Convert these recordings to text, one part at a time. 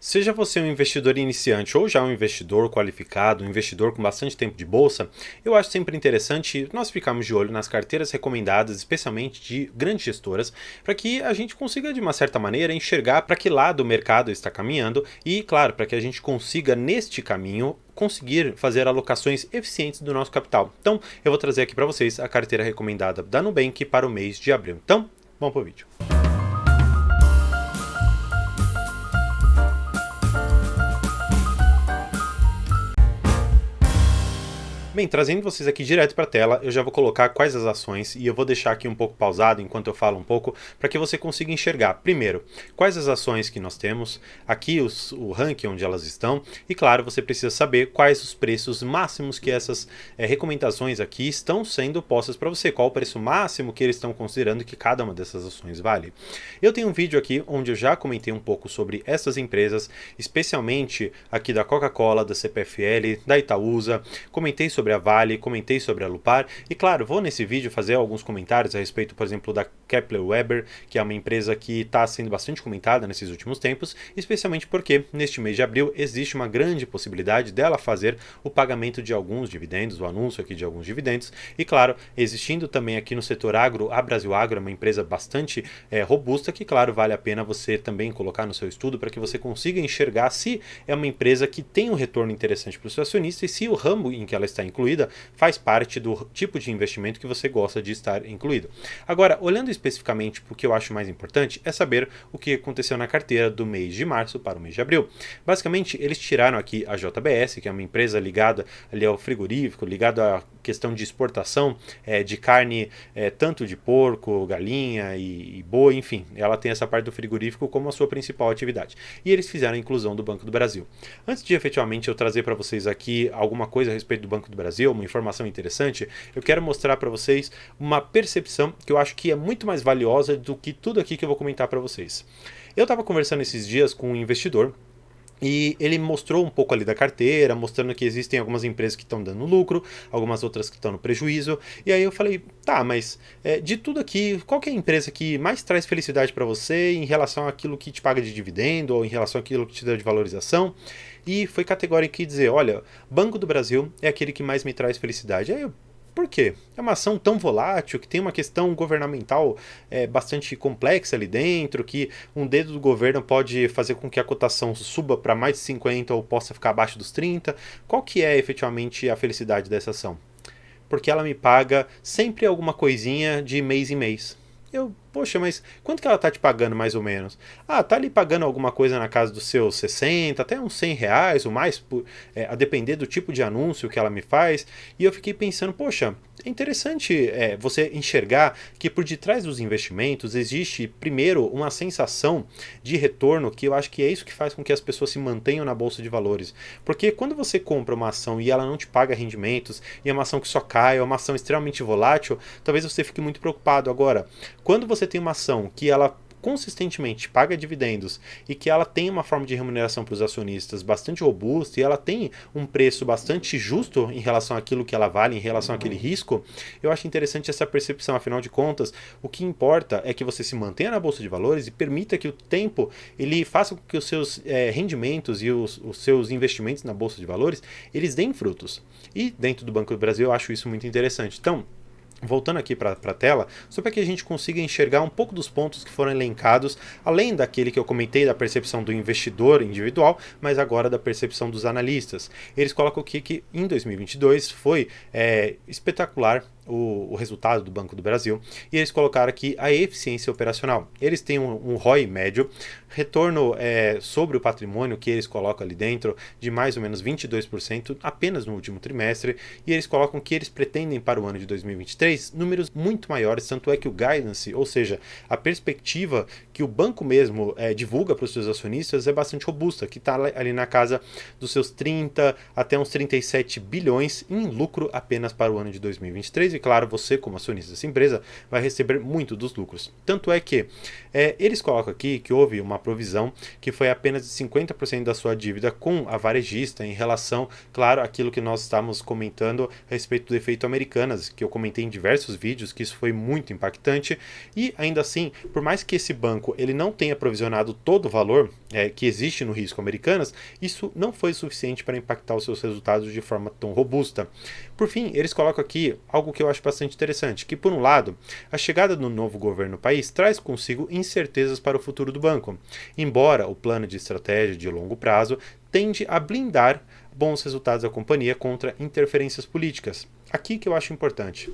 Seja você um investidor iniciante ou já um investidor qualificado, um investidor com bastante tempo de bolsa, eu acho sempre interessante nós ficarmos de olho nas carteiras recomendadas, especialmente de grandes gestoras, para que a gente consiga, de uma certa maneira, enxergar para que lado o mercado está caminhando e, claro, para que a gente consiga, neste caminho, conseguir fazer alocações eficientes do nosso capital. Então, eu vou trazer aqui para vocês a carteira recomendada da Nubank para o mês de abril. Então, vamos para o vídeo. Bem, trazendo vocês aqui direto para a tela, eu já vou colocar quais as ações e eu vou deixar aqui um pouco pausado enquanto eu falo um pouco para que você consiga enxergar, primeiro, quais as ações que nós temos, aqui o ranking onde elas estão e, claro, você precisa saber quais os preços máximos que essas recomendações aqui estão sendo postas para você, qual o preço máximo que eles estão considerando que cada uma dessas ações vale. Eu tenho um vídeo aqui onde eu já comentei um pouco sobre essas empresas, especialmente aqui da Coca-Cola, da CPFL, da Itaúsa, comentei sobre a Vale, comentei sobre a Lupar e, claro, vou nesse vídeo fazer alguns comentários a respeito, por exemplo, da Kepler Weber, que é uma empresa que está sendo bastante comentada nesses últimos tempos, especialmente porque neste mês de abril existe uma grande possibilidade dela fazer o pagamento de alguns dividendos, o anúncio aqui de alguns dividendos e, claro, existindo também aqui no setor agro, a Brasil Agro é uma empresa bastante robusta que, claro, vale a pena você também colocar no seu estudo para que você consiga enxergar se é uma empresa que tem um retorno interessante para o seu acionista e se o ramo em que ela está incluída faz parte do tipo de investimento que você gosta de estar incluído. Agora, olhando especificamente para o que eu acho mais importante, é saber o que aconteceu na carteira do mês de março para o mês de abril. Basicamente, eles tiraram aqui a JBS, que é uma empresa ligada ali ao frigorífico, ligada à questão de exportação de carne, tanto de porco, galinha e boi, enfim, ela tem essa parte do frigorífico como a sua principal atividade. E eles fizeram a inclusão do Banco do Brasil. Antes de efetivamente eu trazer para vocês aqui alguma coisa a respeito do Banco do Brasil, uma informação interessante, eu quero mostrar para vocês uma percepção que eu acho que é muito mais valiosa do que tudo aqui que eu vou comentar para vocês. Eu estava conversando esses dias com um investidor e ele mostrou um pouco ali da carteira, mostrando que existem algumas empresas que estão dando lucro, algumas outras que estão no prejuízo. E aí eu falei, tá, mas de tudo aqui, qual que é a empresa que mais traz felicidade para você em relação àquilo que te paga de dividendo ou em relação àquilo que te dá de valorização? E foi categórico em dizer, olha, Banco do Brasil é aquele que mais me traz felicidade. Aí eu, por quê? É uma ação tão volátil, que tem uma questão governamental bastante complexa ali dentro, que um dedo do governo pode fazer com que a cotação suba para mais de 50 ou possa ficar abaixo dos 30. Qual que é efetivamente a felicidade dessa ação? Porque ela me paga sempre alguma coisinha de mês em mês. Eu, poxa, mas quanto que ela tá te pagando mais ou menos? Ah, tá ali pagando alguma coisa na casa dos seus 60, até uns 100 reais ou mais, a depender do tipo de anúncio que ela me faz. E eu fiquei pensando, poxa, é interessante você enxergar que por detrás dos investimentos existe, primeiro, uma sensação de retorno que eu acho que é isso que faz com que as pessoas se mantenham na bolsa de valores. Porque quando você compra uma ação e ela não te paga rendimentos, e é uma ação que só cai, é uma ação extremamente volátil, talvez você fique muito preocupado. Agora, quando você tem uma ação que ela consistentemente paga dividendos e que ela tem uma forma de remuneração para os acionistas bastante robusta e ela tem um preço bastante justo em relação àquilo que ela vale, em relação àquele risco, eu acho interessante essa percepção. Afinal de contas, o que importa é que você se mantenha na bolsa de valores e permita que o tempo ele faça com que os seus rendimentos e os seus investimentos na bolsa de valores eles deem frutos. E dentro do Banco do Brasil eu acho isso muito interessante. Então, voltando aqui para a tela, só para que a gente consiga enxergar um pouco dos pontos que foram elencados, além daquele que eu comentei da percepção do investidor individual, mas agora da percepção dos analistas. Eles colocam aqui que em 2022 foi espetacular o resultado do Banco do Brasil, e eles colocaram aqui a eficiência operacional. Eles têm um ROI médio, retorno sobre o patrimônio que eles colocam ali dentro de mais ou menos 22% apenas no último trimestre, e eles colocam que eles pretendem para o ano de 2023 números muito maiores, tanto é que o guidance, ou seja, a perspectiva que o banco mesmo divulga para os seus acionistas é bastante robusta, que está ali na casa dos seus 30 até uns 37 bilhões em lucro apenas para o ano de 2023, e claro, você como acionista dessa empresa vai receber muito dos lucros. Tanto é que eles colocam aqui que houve uma provisão que foi apenas de 50% da sua dívida com a varejista em relação, claro, àquilo que nós estamos comentando a respeito do efeito Americanas, que eu comentei em diversos vídeos, que isso foi muito impactante. E ainda assim, por mais que esse banco ele não tenha provisionado todo o valor que existe no risco Americanas, isso não foi suficiente para impactar os seus resultados de forma tão robusta. Por fim, eles colocam aqui algo que eu acho bastante interessante, que por um lado, a chegada do novo governo no país traz consigo incertezas para o futuro do banco, embora o plano de estratégia de longo prazo tende a blindar bons resultados da companhia contra interferências políticas. Aqui que eu acho importante.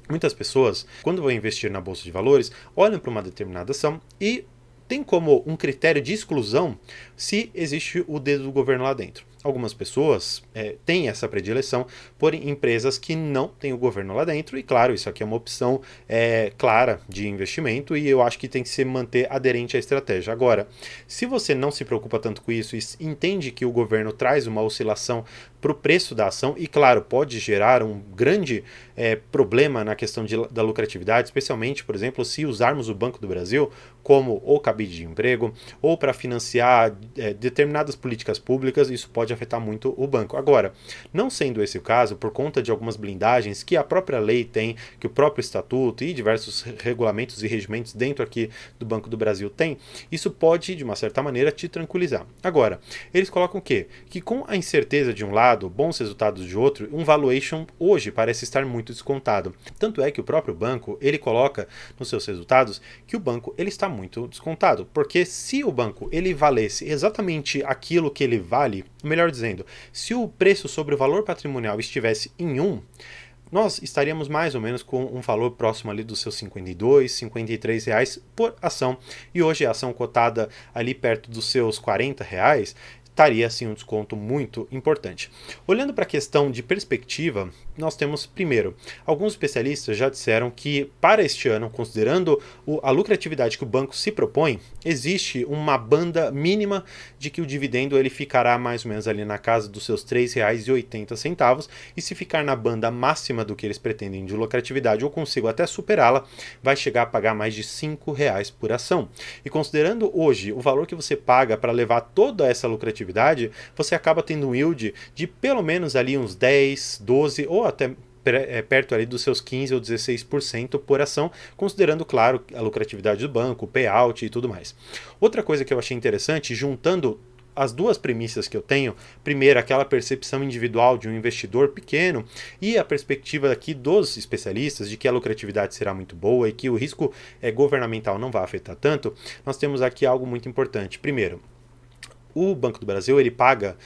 Muitas pessoas, quando vão investir na bolsa de valores, olham para uma determinada ação e tem como um critério de exclusão se existe o dedo do governo lá dentro. Algumas pessoas têm essa predileção por empresas que não têm o governo lá dentro, e claro, isso aqui é uma opção clara de investimento e eu acho que tem que se manter aderente à estratégia. Agora, se você não se preocupa tanto com isso e entende que o governo traz uma oscilação para o preço da ação, e claro, pode gerar um grande problema na questão da lucratividade, especialmente, por exemplo, se usarmos o Banco do Brasil como ou cabide de emprego ou para financiar determinadas políticas públicas, isso pode afetar muito o banco. Agora, não sendo esse o caso, por conta de algumas blindagens que a própria lei tem, que o próprio estatuto e diversos regulamentos e regimentos dentro aqui do Banco do Brasil tem, isso pode, de uma certa maneira, te tranquilizar. Agora, eles colocam o quê? Que com a incerteza de um lado, bons resultados de outro, um valuation hoje parece estar muito descontado. Tanto é que o próprio banco, ele coloca nos seus resultados que o banco ele está muito descontado, porque se o banco ele valesse exatamente aquilo que ele vale, melhor dizendo, se o preço sobre o valor patrimonial estivesse em 1, nós estaríamos mais ou menos com um valor próximo ali dos seus 52, 53 reais por ação. E hoje a ação cotada ali perto dos seus 40 reais, estaria assim um desconto muito importante. Olhando para a questão de perspectiva, nós temos primeiro, alguns especialistas já disseram que para este ano, considerando a lucratividade que o banco se propõe, existe uma banda mínima de que o dividendo ele ficará mais ou menos ali na casa dos seus R$ 3,80, e se ficar na banda máxima do que eles pretendem de lucratividade ou consigo até superá-la, vai chegar a pagar mais de R$ 5 por ação. E considerando hoje o valor que você paga para levar toda essa lucratividade, você acaba tendo um yield de pelo menos ali uns 10, 12 ou até perto ali dos seus 15 ou 16% por ação, considerando, claro, a lucratividade do banco, o payout e tudo mais. Outra coisa que eu achei interessante, juntando as duas premissas que eu tenho, primeiro aquela percepção individual de um investidor pequeno e a perspectiva aqui dos especialistas de que a lucratividade será muito boa e que o risco governamental não vai afetar tanto, nós temos aqui algo muito importante. Primeiro, o Banco do Brasil ele paga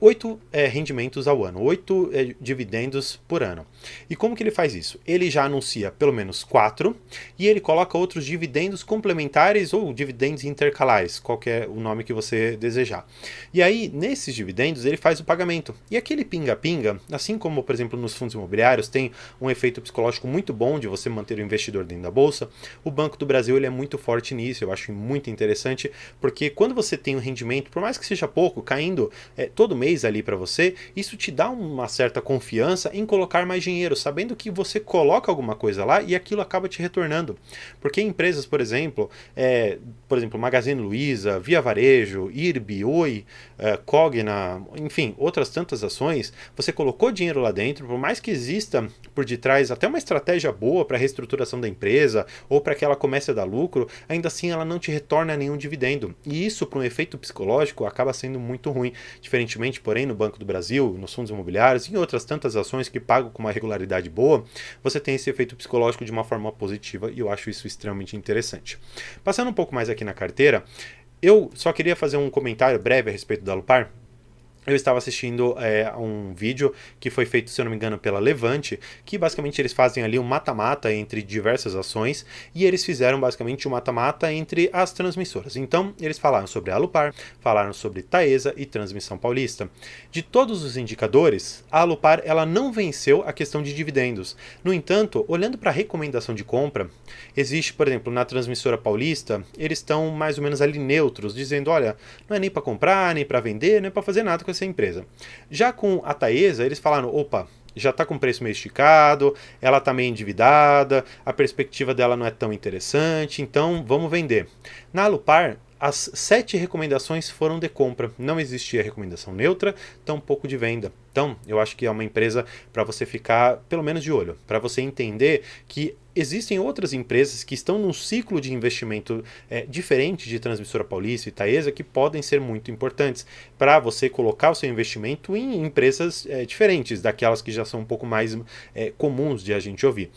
8 rendimentos ao ano, 8 dividendos por ano. E como que ele faz isso? Ele já anuncia pelo menos 4 e ele coloca outros dividendos complementares ou dividendos intercalares, qualquer o nome que você desejar. E aí, nesses dividendos, ele faz o pagamento. E aquele pinga-pinga, assim como, por exemplo, nos fundos imobiliários, tem um efeito psicológico muito bom de você manter o investidor dentro da bolsa, o Banco do Brasil ele é muito forte nisso, eu acho muito interessante, porque quando você tem um rendimento, por mais que seja pouco, caindo todo mês ali para você, isso te dá uma certa confiança em colocar mais dinheiro, sabendo que você coloca alguma coisa lá e aquilo acaba te retornando. Porque empresas, por exemplo, Magazine Luiza, Via Varejo, IRB, Oi, Cogna, enfim, outras tantas ações, você colocou dinheiro lá dentro, por mais que exista por detrás até uma estratégia boa para a reestruturação da empresa ou para que ela comece a dar lucro, ainda assim ela não te retorna nenhum dividendo. E isso, para um efeito psicológico, acaba sendo muito ruim. Diferentemente, porém, no Banco do Brasil, nos fundos imobiliários e em outras tantas ações que pagam com uma regularidade boa, você tem esse efeito psicológico de uma forma positiva e eu acho isso extremamente interessante. Passando um pouco mais aqui na carteira, eu só queria fazer um comentário breve a respeito da Alupar. Eu estava assistindo um vídeo que foi feito, se eu não me engano, pela Levante, que basicamente eles fazem ali um mata-mata entre diversas ações e eles fizeram basicamente um mata-mata entre as transmissoras. Então, eles falaram sobre a Alupar, falaram sobre Taesa e Transmissão Paulista. De todos os indicadores, a Alupar ela não venceu a questão de dividendos. No entanto, olhando para a recomendação de compra, existe, por exemplo, na Transmissora Paulista, eles estão mais ou menos ali neutros, dizendo, olha, não é nem para comprar, nem para vender, nem para fazer nada com essa empresa. Já com a Taesa, eles falaram, opa, já está com preço meio esticado, ela está meio endividada, a perspectiva dela não é tão interessante, então vamos vender. Na Alupar, as 7 recomendações foram de compra, não existia recomendação neutra, tampouco de venda. Então, eu acho que é uma empresa para você ficar pelo menos de olho, para você entender que existem outras empresas que estão num ciclo de investimento diferente de Transmissora Paulista e Taesa, que podem ser muito importantes para você colocar o seu investimento em empresas diferentes daquelas que já são um pouco mais comuns de a gente ouvir.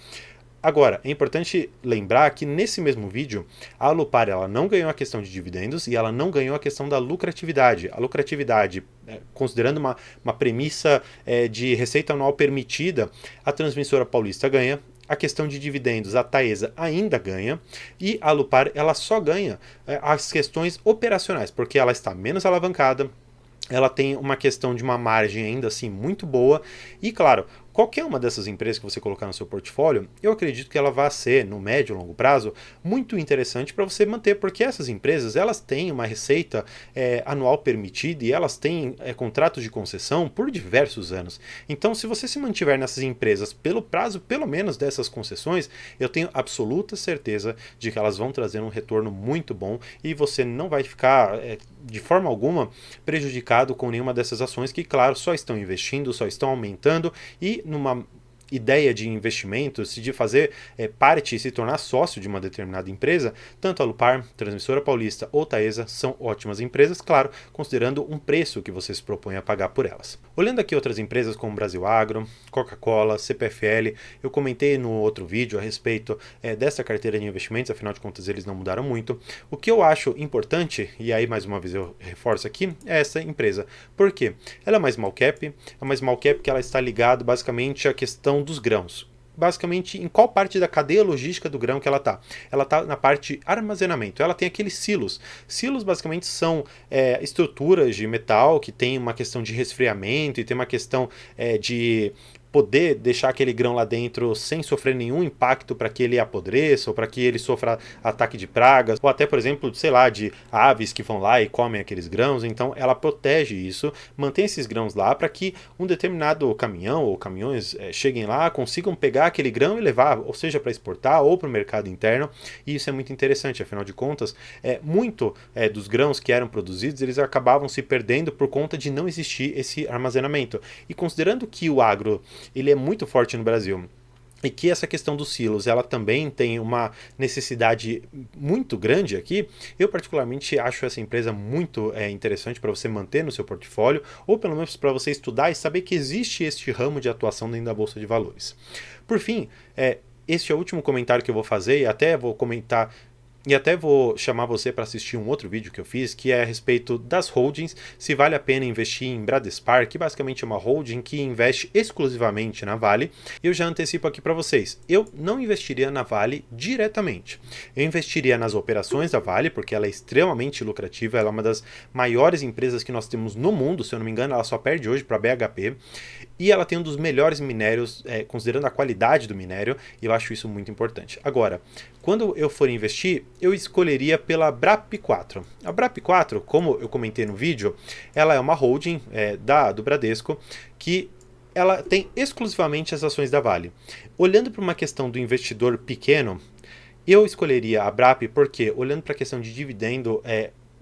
Agora, é importante lembrar que nesse mesmo vídeo, a Alupar ela não ganhou a questão de dividendos e ela não ganhou a questão da lucratividade. A lucratividade, considerando uma premissa de receita anual permitida, a Transmissora Paulista ganha. A questão de dividendos, a Taesa ainda ganha, e a Alupar ela só ganha as questões operacionais, porque ela está menos alavancada, ela tem uma questão de uma margem ainda assim muito boa, e claro, qualquer uma dessas empresas que você colocar no seu portfólio, eu acredito que ela vai ser, no médio e longo prazo, muito interessante para você manter, porque essas empresas elas têm uma receita anual permitida e elas têm contratos de concessão por diversos anos. Então, se você se mantiver nessas empresas pelo prazo, pelo menos dessas concessões, eu tenho absoluta certeza de que elas vão trazer um retorno muito bom e você não vai ficar, de forma alguma, prejudicado com nenhuma dessas ações que, claro, só estão investindo, só estão aumentando e numa ideia de investimento, de fazer parte e se tornar sócio de uma determinada empresa, tanto a Alupar, Transmissora Paulista ou Taesa são ótimas empresas, claro, considerando um preço que você se propõe a pagar por elas. Olhando aqui outras empresas como Brasil Agro, Coca-Cola, CPFL, eu comentei no outro vídeo a respeito dessa carteira de investimentos, afinal de contas eles não mudaram muito. O que eu acho importante, e aí mais uma vez eu reforço aqui, é essa empresa. Por quê? Ela é uma small cap, que ela está ligada basicamente à questão dos grãos. Basicamente, em qual parte da cadeia logística do grão que ela está? Ela está na parte armazenamento. Ela tem aqueles silos. Silos basicamente são estruturas de metal que tem uma questão de resfriamento e tem uma questão de poder deixar aquele grão lá dentro sem sofrer nenhum impacto para que ele apodreça ou para que ele sofra ataque de pragas, ou até, por exemplo, sei lá, de aves que vão lá e comem aqueles grãos. Então ela protege isso, mantém esses grãos lá para que um determinado caminhão ou caminhões cheguem lá, consigam pegar aquele grão e levar, ou seja, para exportar ou para o mercado interno. E isso é muito interessante, afinal de contas, muito dos grãos que eram produzidos, eles acabavam se perdendo por conta de não existir esse armazenamento. E considerando que o agro ele é muito forte no Brasil e que essa questão dos silos ela também tem uma necessidade muito grande aqui, eu particularmente acho essa empresa muito interessante para você manter no seu portfólio, ou pelo menos para você estudar e saber que existe este ramo de atuação dentro da Bolsa de Valores. Por fim, este é o último comentário que eu vou fazer e até vou comentar. E até vou chamar você para assistir um outro vídeo que eu fiz, que é a respeito das holdings, se vale a pena investir em Bradespar, que basicamente é uma holding que investe exclusivamente na Vale. Eu já antecipo aqui para vocês, eu não investiria na Vale diretamente. Eu investiria nas operações da Vale, porque ela é extremamente lucrativa, ela é uma das maiores empresas que nós temos no mundo, se eu não me engano, ela só perde hoje para a BHP, e ela tem um dos melhores minérios, considerando a qualidade do minério, e eu acho isso muito importante. Agora, quando eu for investir, eu escolheria pela BRAP4. A BRAP4, como eu comentei no vídeo, ela é uma holding do Bradesco que ela tem exclusivamente as ações da Vale. Olhando para uma questão do investidor pequeno, eu escolheria a BRAP porque, olhando para a questão de dividendo,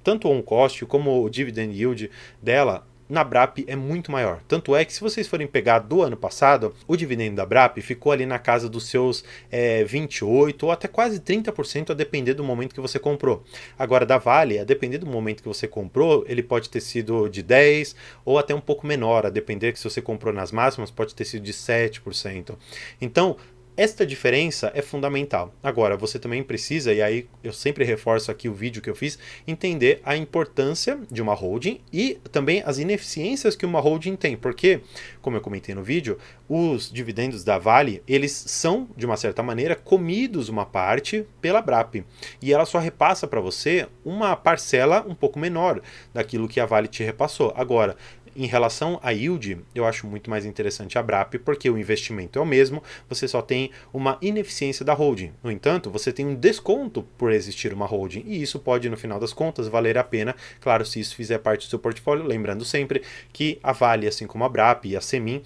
tanto o on cost como o dividend yield dela, na BRAP é muito maior. Tanto é que se vocês forem pegar do ano passado, o dividendo da BRAP ficou ali na casa dos seus 28% ou até quase 30% a depender do momento que você comprou. Agora da Vale, a depender do momento que você comprou, ele pode ter sido de 10% ou até um pouco menor, a depender que se você comprou nas máximas pode ter sido de 7%. Então, esta diferença é fundamental. Agora, você também precisa, e aí eu sempre reforço aqui o vídeo que eu fiz, entender a importância de uma holding e também as ineficiências que uma holding tem, porque, como eu comentei no vídeo, os dividendos da Vale, eles são, de uma certa maneira, comidos uma parte pela BRAP, e ela só repassa para você uma parcela um pouco menor daquilo que a Vale te repassou. Agora, em relação a yield, eu acho muito mais interessante a BRAP, porque o investimento é o mesmo, você só tem tem uma ineficiência da holding. No entanto, você tem um desconto por existir uma holding, e isso pode, no final das contas, valer a pena, claro, se isso fizer parte do seu portfólio, lembrando sempre que a Vale, assim como a Brap e a Semin,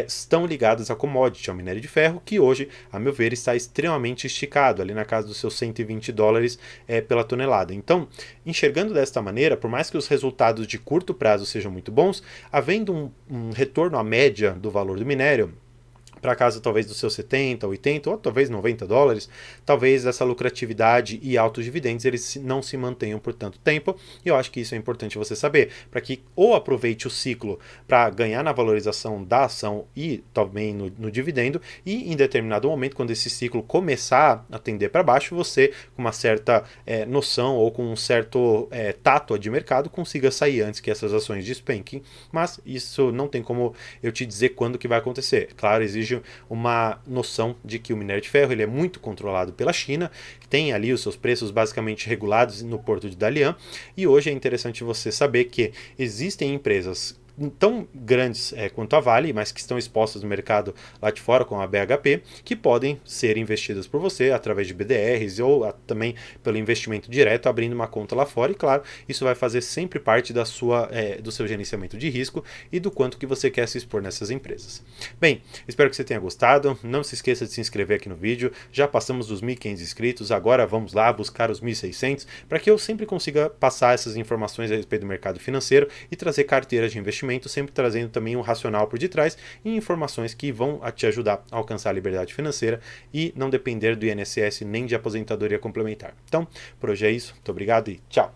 estão ligadas a commodity, ao minério de ferro, que hoje, a meu ver, está extremamente esticado, ali na casa dos seus $120 pela tonelada. Então, enxergando desta maneira, por mais que os resultados de curto prazo sejam muito bons, havendo um retorno à média do valor do minério, para casa talvez dos seus 70, 80 ou talvez $90, talvez essa lucratividade e altos dividendos eles não se mantenham por tanto tempo, e eu acho que isso é importante você saber, para que ou aproveite o ciclo para ganhar na valorização da ação e também no dividendo, e em determinado momento, quando esse ciclo começar a tender para baixo, você, com uma certa noção ou com um certo tato de mercado, consiga sair antes que essas ações despenquem, mas isso não tem como eu te dizer quando que vai acontecer. Claro, exige uma noção de que o minério de ferro ele é muito controlado pela China, tem ali os seus preços basicamente regulados no porto de Dalian, e hoje é interessante você saber que existem empresas tão grandes quanto a Vale, mas que estão expostas no mercado lá de fora, com a BHP, que podem ser investidas por você através de BDRs ou também pelo investimento direto, abrindo uma conta lá fora, e claro, isso vai fazer sempre parte do seu gerenciamento de risco e do quanto que você quer se expor nessas empresas. Bem, espero que você tenha gostado, não se esqueça de se inscrever aqui no vídeo, já passamos dos 1.500 inscritos, agora vamos lá buscar os 1.600, para que eu sempre consiga passar essas informações a respeito do mercado financeiro e trazer carteiras de investimento, sempre trazendo também um racional por detrás e informações que vão te ajudar a alcançar a liberdade financeira e não depender do INSS nem de aposentadoria complementar. Então, por hoje é isso. Muito obrigado e tchau!